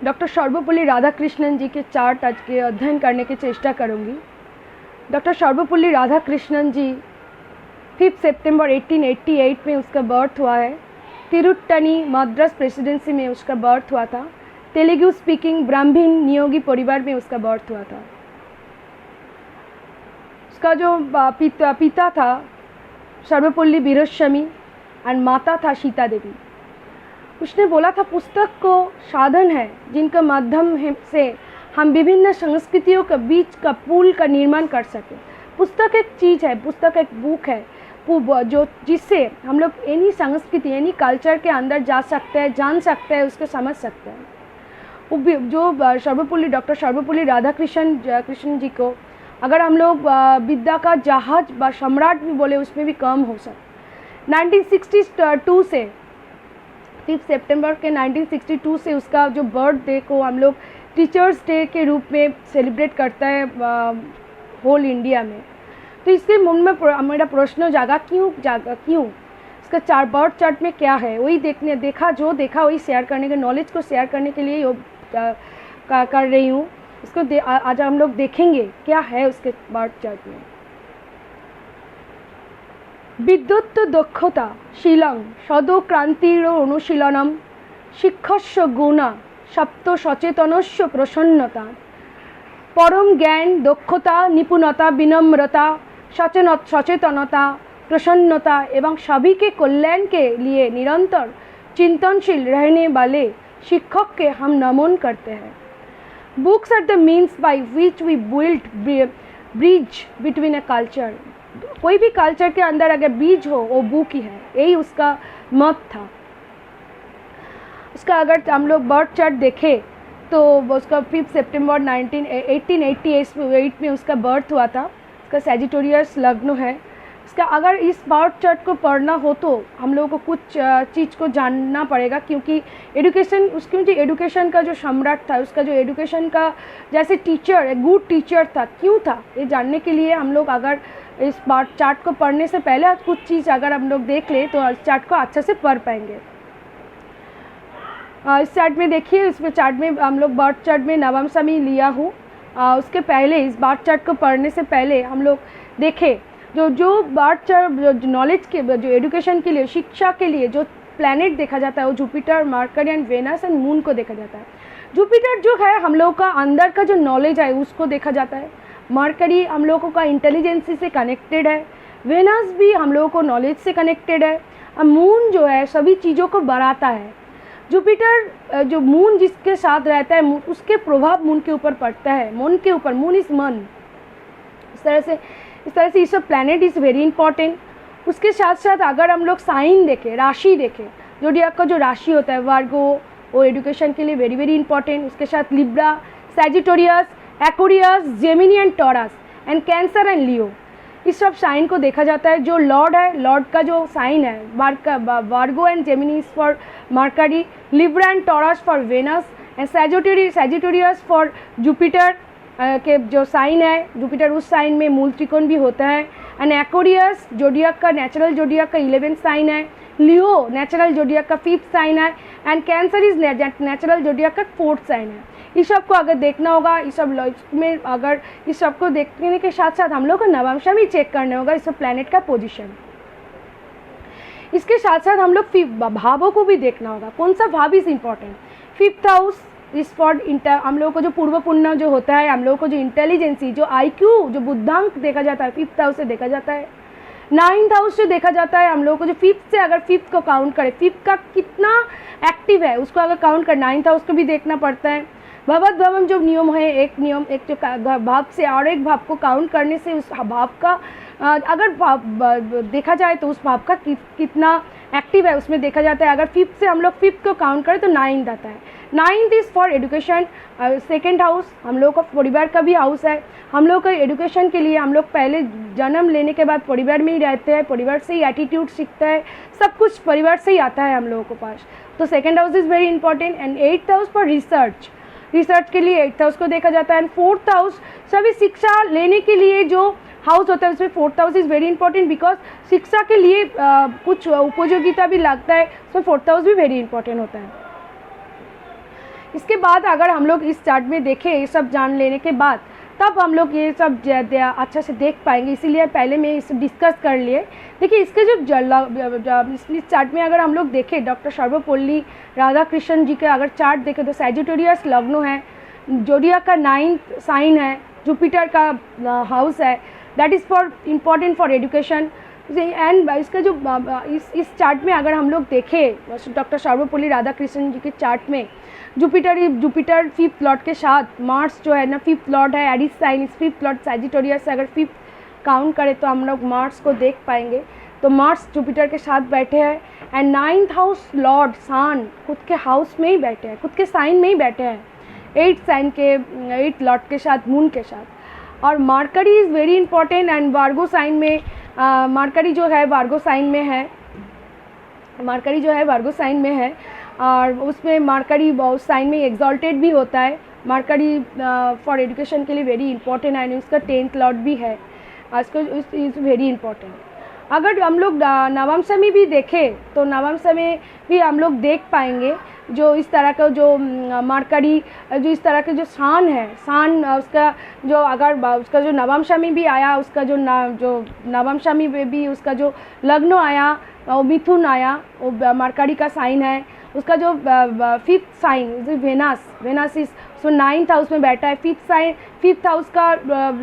Doctor Sarvepalli Radhakrishnan जी के chart आज के अध्ययन करने की चेष्टा करूंगी। डॉक्टर सर्वपल्ली राधाकृष्णन जी 5 सितंबर 1888 में उसका बर्थ हुआ है। तिरुट्टनी मद्रास प्रेसिडेंसी में उसका बर्थ हुआ था। तेलुगु स्पीकिंग ब्राह्मण नियोगी परिवार में उसका बर्थ हुआ था। उसका जो पिता था सर्वपल्ली वीरस्वामी और माता था सीता देवी। उसने बोला था पुस्तक को साधन है जिनका माध्यम से हम विभिन्न संस्कृतियों के बीच का पुल का निर्माण कर सके। पुस्तक एक चीज़ है, पुस्तक एक बुक है जो जिससे हम लोग एनी संस्कृति एनी कल्चर के अंदर जा सकते हैं, जान सकते हैं, उसको समझ सकते हैं। जो सर्वपल्ली डॉक्टर सर्वपल्ली राधाकृष्णन जी को अगर हम लोग विद्या का जहाज व सम्राट भी बोले उसमें भी कम हो सकता। 1962 से 5 सितंबर के 1962 से उसका जो बर्थडे को हम लोग टीचर्स डे के रूप में सेलिब्रेट करते हैं होल इंडिया में। तो इसके मन में मेरा प्रश्न जागा क्यों इसका बर्थ चार्ट में क्या है, वही देखा वही शेयर करने के, नॉलेज को शेयर करने के लिए कर रही हूँ। इसको आज हम लोग देखेंगे क्या है उसके बर्थ चार्ट में। विद्युत दक्षता शीलं सदक्रांतिर अनुशीलनम शिक्षस्य गुणा सप्त सचेतनस्य प्रसन्नता परम ज्ञान दक्षता निपुणता विनम्रता सचेतनता प्रसन्नता एवं सभी के कल्याण के लिए निरंतर चिंतनशील रहने वाले शिक्षक के हम नमन करते हैं। Books are the means by which we build bridge between a culture. कोई भी कल्चर के अंदर अगर बीज हो वो बुक ही है, यही उसका मत था। उसका अगर हम लोग बर्थ चार्ट देखें तो उसका 5 सितंबर 1888 में उसका बर्थ हुआ था। उसका सैजिटेरियस लग्न है। इसका अगर इस बर्थ चार्ट को पढ़ना हो तो हम लोगों को कुछ चीज़ को जानना पड़ेगा, क्योंकि एडुकेशन का जो सम्राट था, उसका जो एडुकेशन का जैसे टीचर गुड टीचर था, क्यों था, ये जानने के लिए हम लोग अगर इस बर्थ चार्ट को पढ़ने से पहले कुछ चीज़ अगर हम लोग देख ले तो इस चार्ट को अच्छे से पढ़ पाएंगे। इस चार्ट में देखिए, इसमें चार्ट में हम लोग बर्थ चार्ट में नवमसामी लिया हूँ। उसके पहले इस बर्थ चार्ट को पढ़ने से पहले हम लोग देखें जो बर्थ चार्ट जो नॉलेज के जो एडुकेशन के लिए शिक्षा के लिए जो प्लैनेट देखा जाता है वो Jupiter, Mercury and Venus and moon को देखा जाता है। जुपिटर जो है हम लोग का अंदर का जो नॉलेज है उसको देखा जाता है। मरकरी हम लोगों का इंटेलिजेंसी से कनेक्टेड है। वेनस भी हम लोगों को नॉलेज से कनेक्टेड है। और मून जो है सभी चीज़ों को बढ़ाता है। जुपिटर जो मून जिसके साथ रहता है उसके प्रभाव मून के ऊपर पड़ता है, मन के ऊपर। मून इज मन। इस तरह से ये सब प्लैनेट इज़ वेरी इंपॉर्टेंट। उसके साथ साथ अगर हम लोग साइन देखें, राशि देखें, ज़ोडिएक का जो राशि होता है वर्गो, वो एडुकेशन के लिए वेरी वेरी इंपॉर्टेंट। उसके साथ Libra, Sagittarius, Aquarius, Gemini and Taurus and Cancer and Leo, इस सब साइन को देखा जाता है। जो लॉर्ड है, लॉर्ड का जो साइन है Virgo and Gemini for Mercury, Libra and Taurus for Venus and Sagittarius for Jupiter के जो साइन है। जुपिटर उस साइन में मूल त्रिकोण भी होता है। एंड एक्वेरियस जोडिएक का नेचुरल जोडिएक का 11th साइन है। लियो नेचुरल जोडिएक का 5th साइन है। एंड कैंसर इज नेचुरल जोडिएक का 4th साइन है। इस सब को अगर देखना होगा, इस सब में अगर इस सब को देखने के साथ साथ हम लोग को नवमशा भी चेक करना होगा, इस सब प्लैनेट का पोजीशन। इसके साथ साथ हम लोग भावों को भी देखना होगा। कौन सा भाव इज इम्पॉर्टेंट। 5th हाउस इस फॉर हम लोगों को जो पूर्व पुण्य जो होता है, हम लोगों को जो इंटेलिजेंसी, जो IQ, जो बुद्धांक देखा जाता है 5th हाउस से देखा जाता है। 9th हाउस से देखा जाता है हम लोगों को जो 5th से अगर 5th को काउंट करें, 5th का कितना एक्टिव है उसको अगर काउंट कर 9th हाउस को भी देखना पड़ता है। भवत भवम जो नियम है, एक जो भाव से और एक भाव को काउंट करने से उस भाव का अगर देखा जाए तो उस भाव का कितना एक्टिव है उसमें देखा जाता है। अगर 5th से हम लोग 5th को काउंट करें तो 9th आता है। 9th is for education. 2nd house हम लोग का परिवार का भी हाउस है। हम लोग का एडुकेशन के लिए हम लोग पहले जन्म लेने के बाद परिवार में ही रहते हैं, परिवार से ही एटीट्यूड सीखता है, सब कुछ परिवार से ही आता है हम लोगों के पास। तो 2nd house is very important. And 8th house for research के लिए 8th हाउस को देखा जाता है। एंड 4th हाउस सभी शिक्षा लेने के लिए जो हाउस होता है उसमें 4th house is very important, because शिक्षा के लिए कुछ उपयोगिता भी लगता है, उसमें 4th हाउस भी वेरी इंपॉर्टेंट होता है। इसके बाद अगर हम लोग इस चार्ट में देखें, ये सब जान लेने के बाद तब हम लोग ये सब अच्छा से देख पाएंगे। इसीलिए पहले मैं इसे डिस्कस कर लिए। देखिए इसके जो इस चार्ट में अगर हम लोग देखें, डॉक्टर सर्वपल्ली राधाकृष्णन जी के अगर चार्ट देखें तो सैजिटेरियस लग्न है, जोडियाक का 9th साइन है, जुपिटर का हाउस है, that is for important for education. And इसका जो इस चार्ट में अगर हम लोग देखें डॉक्टर सर्वपल्ली राधाकृष्णन जी के चार्ट में, जुपिटर 5th लॉर्ड के साथ, मार्स जो है ना 5th लॉर्ड है एरिस साइन, इस 5th लॉर्ड सैजिटेरियस से अगर 5th काउंट करें तो हम लोग मार्स को देख पाएंगे। तो मार्स जुपिटर के साथ बैठे हैं एंड 9th हाउस लॉर्ड सन खुद के हाउस में ही बैठे हैं, खुद के साइन में ही बैठे हैं, 8th साइन के 8th लॉर्ड के साथ, मून के साथ। और Mercury is very important and Virgo sign में, मार्करी जो है वार्गो साइन में है, मार्करी जो है वार्गो साइन में है और उसमें मार्करी उस साइन में एग्जॉल्टेड भी होता है। मार्करी फॉर एजुकेशन के लिए वेरी इंपॉर्टेंट है, उसका 10th लॉर्ड भी है, इसको इज़ वेरी इंपॉर्टेंट। अगर हम लोग नवमशमी भी देखें तो नवमशमी भी हम लोग देख पाएंगे जो इस तरह का जो मार्करी जो इस तरह के जो सान है, सान उसका जो अगर उसका जो नवमशमी भी आया, उसका जो नवमशमी में भी उसका जो लग्न आया वो मिथुन आया, वो मार्करी का साइन है। उसका जो 5th साइन वेनस इस 9th हाउस में बैठा है, 5th हाउस का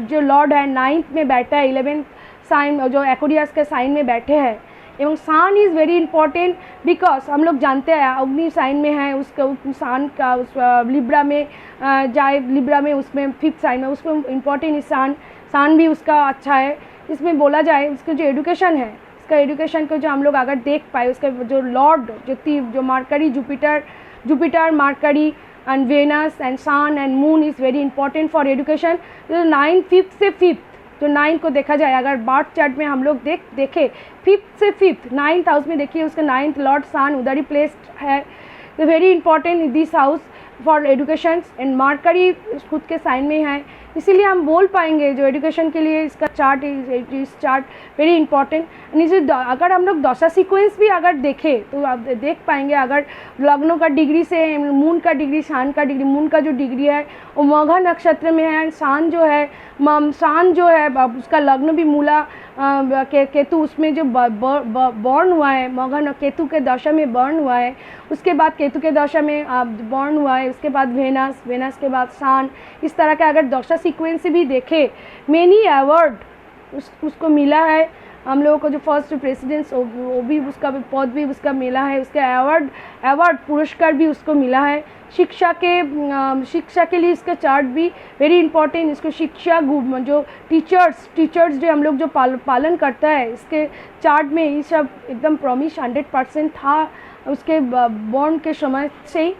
जो लॉर्ड है 9th में बैठा है, 11th साइन जो एक्वेरियस के साइन में बैठे हैं। एवं सन इज़ वेरी इंपॉर्टेंट बिकॉज हम लोग जानते हैं अग्नि साइन में है, उसका सन का उस लिब्रा में जाए, लिब्रा में उसमें 5th साइन में उसमें इम्पॉर्टेंट सन भी उसका अच्छा है। इसमें बोला जाए उसका जो एजुकेशन है, इसका एजुकेशन को जो हम लोग अगर देख पाए, उसका जो लॉर्ड जो Mercury Jupiter Mercury and Venus and sun and moon is very important for education. जो 9th 5th से 5th जो 9th को देखा जाए, अगर बर्थ चार्ट में हम लोग देखें 5th से 5th 9th हाउस में देखिए उसका 9th लॉर्ड सन उधर ही प्लेस्ड है। तो very important in this house for education and Mercury खुद के साइन में है, इसीलिए हम बोल पाएंगे जो एजुकेशन के लिए इसका चार्ट इस चार्ट वेरी इंपॉर्टेंट। इसे अगर हम लोग दशा सीक्वेंस भी अगर देखें तो आप देख पाएंगे, अगर लग्नों का डिग्री से मून का डिग्री, सान का डिग्री, मून का जो डिग्री है वो मघा नक्षत्र में है, सान जो है उसका लग्न भी मूला केतु उसमें जो बॉर्न हुआ है, मघा केतु के दशा में बॉर्न हुआ है, उसके बाद केतु के दशा में बॉर्न हुआ है, उसके बाद वेनस के बाद सान, इस तरह का अगर दशा सीक्वेंस से भी देखे मेनी अवार्ड उसको मिला है। हम लोगों को जो फर्स्ट प्रेसिडेंस वो भी उसका पद भी उसका मिला है, उसके अवार्ड पुरस्कार भी उसको मिला है। शिक्षा के लिए इसका चार्ट भी वेरी इंपॉर्टेंट। इसको शिक्षा जो टीचर्स जो हम लोग जो पालन करता है, इसके चार्ट में ये सब एकदम प्रॉमिस 100% था उसके बॉर्न के समय से ही।